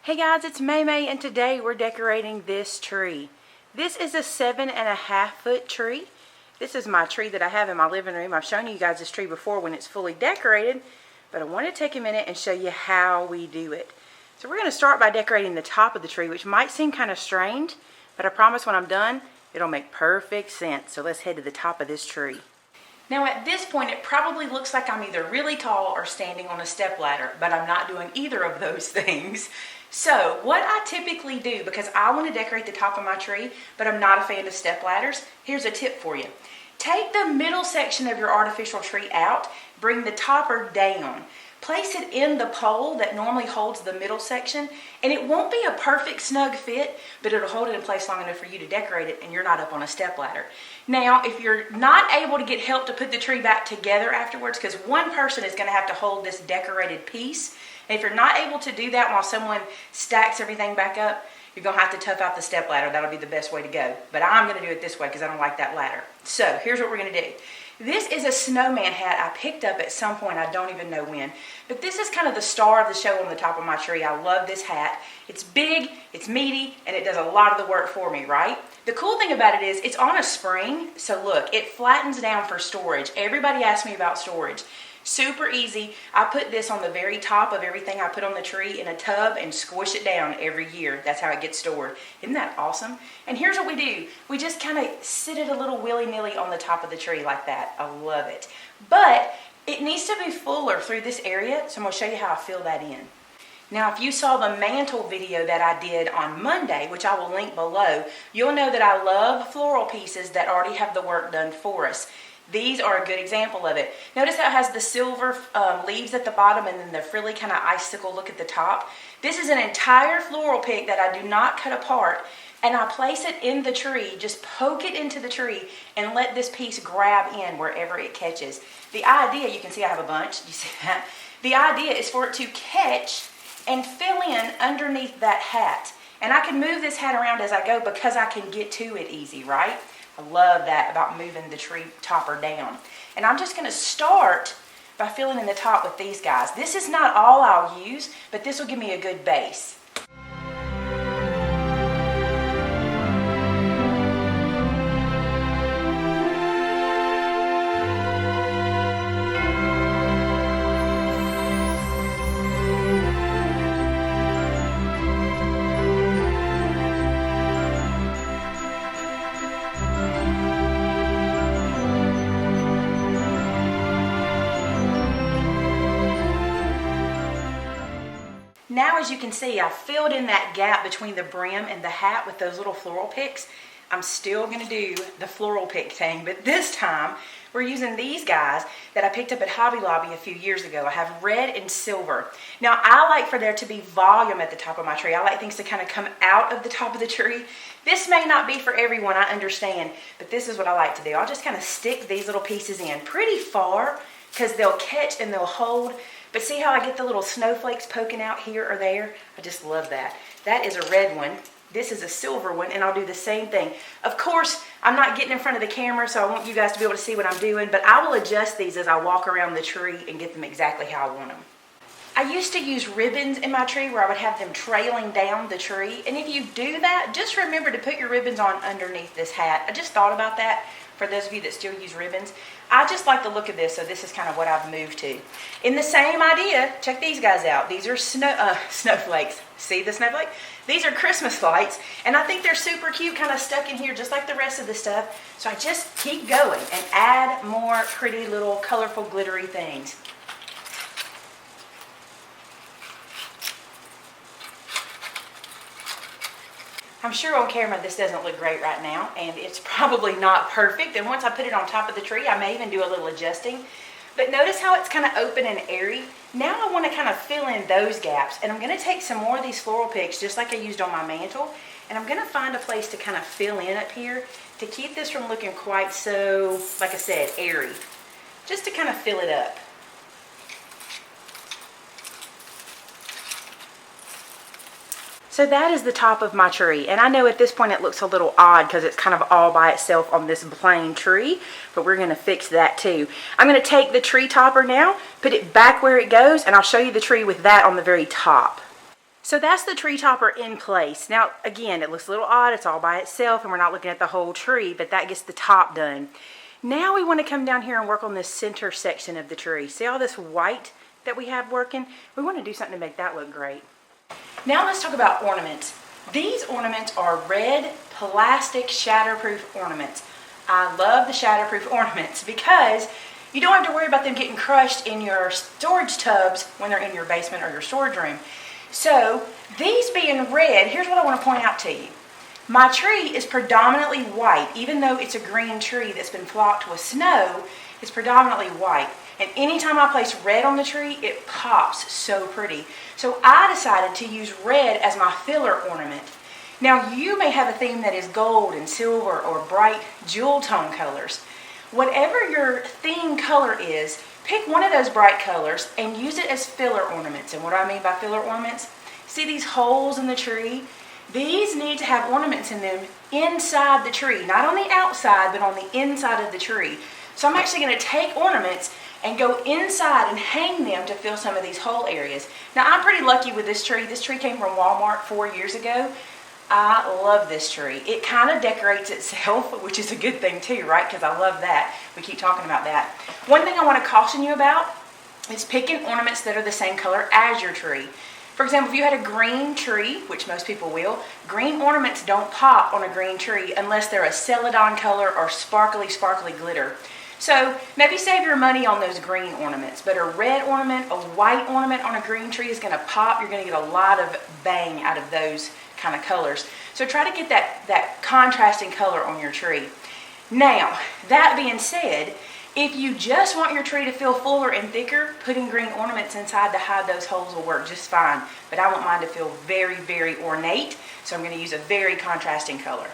Hey guys, it's Maymay and today we're decorating this tree. This is a 7.5-foot tree. This is my tree that I have in my living room. I've shown you guys this tree before when it's fully decorated, but I want to take a minute and show you how we do it. So we're going to start by decorating the top of the tree, which might seem kind of strange, but I promise when I'm done, it'll make perfect sense. So let's head to the top of this tree. Now at this point, it probably looks like I'm either really tall or standing on a stepladder, but I'm not doing either of those things. So what I typically do, because I want to decorate the top of my tree, but I'm not a fan of step ladders, here's a tip for you. Take the middle section of your artificial tree out, bring the topper down. Place it in the pole that normally holds the middle section, and it won't be a perfect snug fit, but it'll hold it in place long enough for you to decorate it and you're not up on a step ladder. Now, if you're not able to get help to put the tree back together afterwards, because one person is going to have to hold this decorated piece, and if you're not able to do that while someone stacks everything back up, you're going to have to tough out the step ladder. That'll be the best way to go. But I'm going to do it this way because I don't like that ladder. So here's what we're going to do. This is a snowman hat I picked up at some point, I don't even know when. But this is kind of the star of the show on the top of my tree. I love this hat. It's big, it's meaty, and it does a lot of the work for me, right? The cool thing about it is it's on a spring, so look, it flattens down for storage. Everybody asks me about storage. Super easy. I put this on the very top of everything I put on the tree in a tub and squish it down every year. That's how it gets stored. Isn't that awesome? And here's what we do. We just kind of sit it a little willy-nilly on the top of the tree like that. I love it. But it needs to be fuller through this area, so I'm going to show you how I fill that in. Now, if you saw the mantle video that I did on Monday, which I will link below, you'll know that I love floral pieces that already have the work done for us. These are a good example of it. Notice how it has the silver leaves at the bottom and then the frilly kind of icicle look at the top. This is an entire floral pick that I do not cut apart, and I place it in the tree, just poke it into the tree and let this piece grab in wherever it catches. The idea, you can see I have a bunch, you see that? The idea is for it to catch and fill in underneath that hat. And I can move this hat around as I go because I can get to it easy, right? I love that about moving the tree topper down. And I'm just going to start by filling in the top with these guys. This is not all I'll use, but this will give me a good base. Now, as you can see, I filled in that gap between the brim and the hat with those little floral picks. I'm still going to do the floral pick thing, but this time we're using these guys that I picked up at Hobby Lobby a few years ago. I have red and silver. Now, I like for there to be volume at the top of my tree. I like things to kind of come out of the top of the tree. This may not be for everyone, I understand, but this is what I like to do. I'll just kind of stick these little pieces in pretty far because they'll catch and they'll hold. But see how I get the little snowflakes poking out here or there? I just love that. That is a red one. This is a silver one, and I'll do the same thing. Of course, I'm not getting in front of the camera, so I want you guys to be able to see what I'm doing, but I will adjust these as I walk around the tree and get them exactly how I want them. I used to use ribbons in my tree where I would have them trailing down the tree, and if you do that, just remember to put your ribbons on underneath this hat. I just thought about that. For those of you that still use ribbons, I just like the look of this, so this is kind of what I've moved to. In the same idea, check these guys out. These are snowflakes. See the snowflake? These are Christmas lights, and I think they're super cute, kind of stuck in here just like the rest of the stuff. So I just keep going and add more pretty little colorful glittery things. I'm sure on camera this doesn't look great right now, and it's probably not perfect. And once I put it on top of the tree, I may even do a little adjusting. But notice how it's kind of open and airy. Now I want to kind of fill in those gaps. And I'm going to take some more of these floral picks, just like I used on my mantle, and I'm going to find a place to kind of fill in up here to keep this from looking quite so, like I said, airy. Just to kind of fill it up. So that is the top of my tree, and I know at this point it looks a little odd because it's kind of all by itself on this plain tree, but we're going to fix that too. I'm going to take the tree topper now, put it back where it goes, and I'll show you the tree with that on the very top. So that's the tree topper in place. Now, again, it looks a little odd. It's all by itself, and we're not looking at the whole tree, but that gets the top done. Now we want to come down here and work on this center section of the tree. See all this white that we have working? We want to do something to make that look great. Now let's talk about ornaments. These ornaments are red plastic shatterproof ornaments. I love the shatterproof ornaments because you don't have to worry about them getting crushed in your storage tubs when they're in your basement or your storage room. So these being red, here's what I want to point out to you. My tree is predominantly white. Even though it's a green tree that's been flocked with snow, it's predominantly white. And anytime I place red on the tree, it pops so pretty. So I decided to use red as my filler ornament. Now you may have a theme that is gold and silver or bright jewel tone colors. Whatever your theme color is, pick one of those bright colors and use it as filler ornaments. And what do I mean by filler ornaments? See these holes in the tree? These need to have ornaments in them inside the tree, not on the outside, but on the inside of the tree. So I'm actually going to take ornaments and go inside and hang them to fill some of these hole areas. Now I'm pretty lucky with this tree. This tree came from Walmart 4 years ago. I love this tree. It kind of decorates itself, which is a good thing too, right? Because I love that. We keep talking about that. One thing I want to caution you about is picking ornaments that are the same color as your tree. For example, if you had a green tree, which most people will, green ornaments don't pop on a green tree unless they're a celadon color or sparkly glitter. So maybe save your money on those green ornaments, but a red ornament, a white ornament on a green tree is going to pop. You're going to get a lot of bang out of those kind of colors. So try to get that contrasting color on your tree. Now, that being said, if you just want your tree to feel fuller and thicker, putting green ornaments inside to hide those holes will work just fine. But I want mine to feel very, very ornate, so I'm going to use a very contrasting color.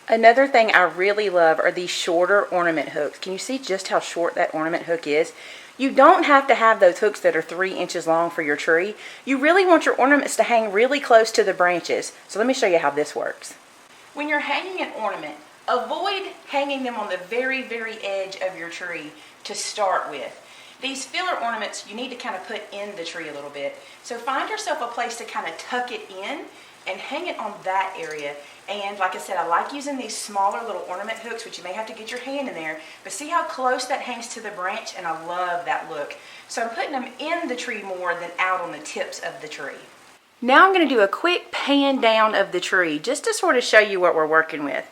Another thing I really love are these shorter ornament hooks. Can you see just how short that ornament hook is? You don't have to have those hooks that are 3 inches long for your tree. You really want your ornaments to hang really close to the branches. So let me show you how this works. When you're hanging an ornament, avoid hanging them on the very, very edge of your tree to start with. These filler ornaments you need to kind of put in the tree a little bit. So find yourself a place to kind of tuck it in and hang it on that area. And like I said, I like using these smaller little ornament hooks, which you may have to get your hand in there, but see how close that hangs to the branch, and I love that look. So I'm putting them in the tree more than out on the tips of the tree. Now I'm going to do a quick pan down of the tree just to sort of show you what we're working with.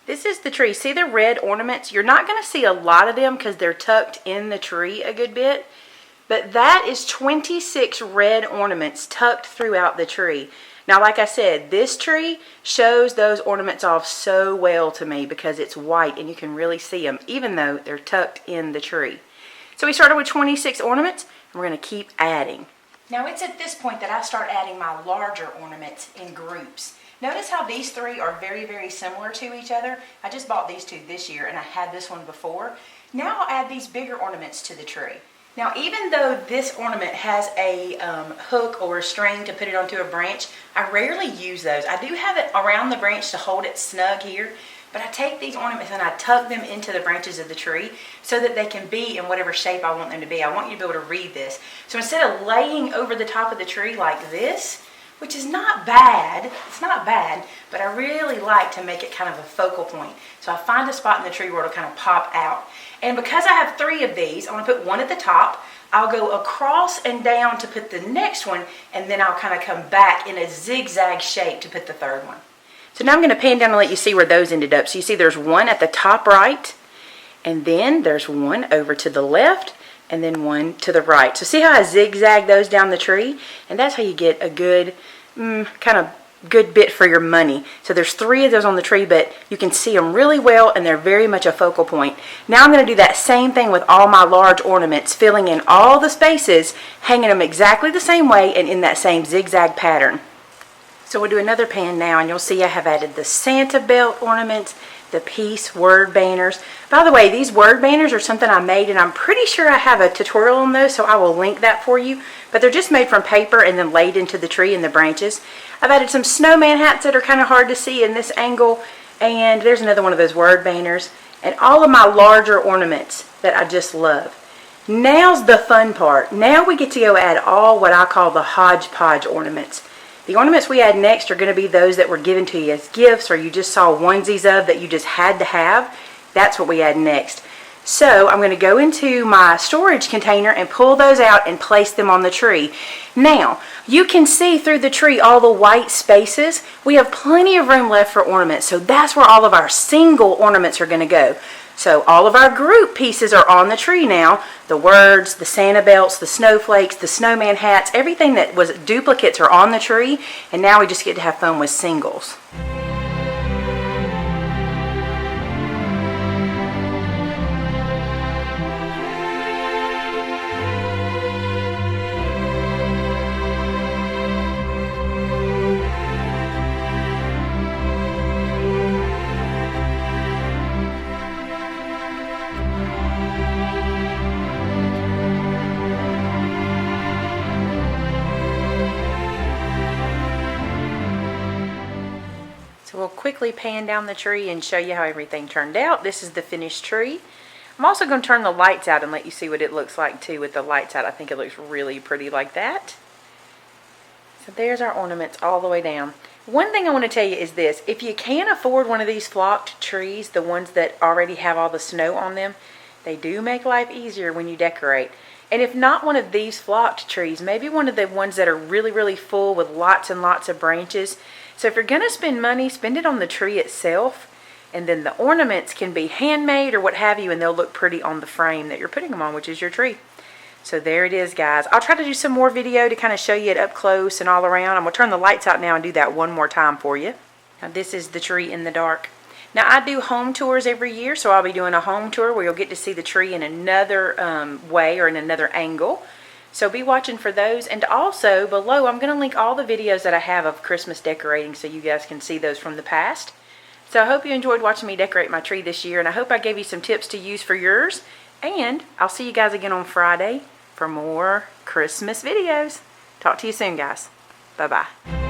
This is the tree. See the red ornaments? You're not going to see a lot of them because they're tucked in the tree a good bit, but that is 26 red ornaments tucked throughout the tree. Now, like I said, this tree shows those ornaments off so well to me because it's white and you can really see them, even though they're tucked in the tree. So we started with 26 ornaments, and we're going to keep adding. Now, it's at this point that I start adding my larger ornaments in groups. Notice how these three are very, very similar to each other. I just bought these two this year, and I had this one before. Now I'll add these bigger ornaments to the tree. Now, even though this ornament has a hook or a string to put it onto a branch, I rarely use those. I do have it around the branch to hold it snug here, but I take these ornaments and I tuck them into the branches of the tree so that they can be in whatever shape I want them to be. I want you to be able to read this. So instead of laying over the top of the tree like this, which is not bad, it's not bad, but I really like to make it kind of a focal point. So I find a spot in the tree where it'll kind of pop out. And because I have 3 of these, I'm going to put one at the top. I'll go across and down to put the next one, and then I'll kind of come back in a zigzag shape to put the third one. So now I'm going to pan down and let you see where those ended up. So you see there's one at the top right, and then there's one over to the left, and then one to the right. So see how I zigzag those down the tree? And that's how you get a good, kind of good bit for your money. So there's 3 of those on the tree, but you can see them really well, and they're very much a focal point. Now I'm going to do that same thing with all my large ornaments, filling in all the spaces, hanging them exactly the same way and in that same zigzag pattern. So we'll do another pan now, and you'll see I have added the Santa belt ornaments, the peace word banners. By the way, these word banners are something I made, and I'm pretty sure I have a tutorial on those, so I will link that for you. But they're just made from paper and then laid into the tree and the branches. I've added some snowman hats that are kind of hard to see in this angle, and there's another one of those word banners, and all of my larger ornaments that I just love. Now's the fun part. Now we get to go add all what I call the hodgepodge ornaments. The ornaments we add next are going to be those that were given to you as gifts or you just saw onesies of that you just had to have. That's what we add next. So I'm going to go into my storage container and pull those out and place them on the tree. Now, you can see through the tree all the white spaces. We have plenty of room left for ornaments, so that's where all of our single ornaments are going to go. So all of our group pieces are on the tree now. The words, the Santa belts, the snowflakes, the snowman hats, everything that was duplicates are on the tree, and now we just get to have fun with singles. So we'll quickly pan down the tree and show you how everything turned out. This is the finished tree. I'm also going to turn the lights out and let you see what it looks like too with the lights out. I think it looks really pretty like that. So there's our ornaments all the way down. One thing I want to tell you is this. If you can't afford one of these flocked trees, the ones that already have all the snow on them, they do make life easier when you decorate. And if not one of these flocked trees, maybe one of the ones that are really full with lots and lots of branches. So if you're going to spend money, spend it on the tree itself, and then the ornaments can be handmade or what have you, and they'll look pretty on the frame that you're putting them on, which is your tree. So there it is, guys. I'll try to do some more video to kind of show you it up close and all around. I'm going to turn the lights out now and do that one more time for you. Now this is the tree in the dark. Now I do home tours every year, so I'll be doing a home tour where you'll get to see the tree in another way or in another angle. So be watching for those. And also below I'm going to link all the videos that I have of Christmas decorating so you guys can see those from the past. So I hope you enjoyed watching me decorate my tree this year, and I hope I gave you some tips to use for yours. And I'll see you guys again on Friday for more Christmas videos. Talk to you soon, guys. Bye-bye.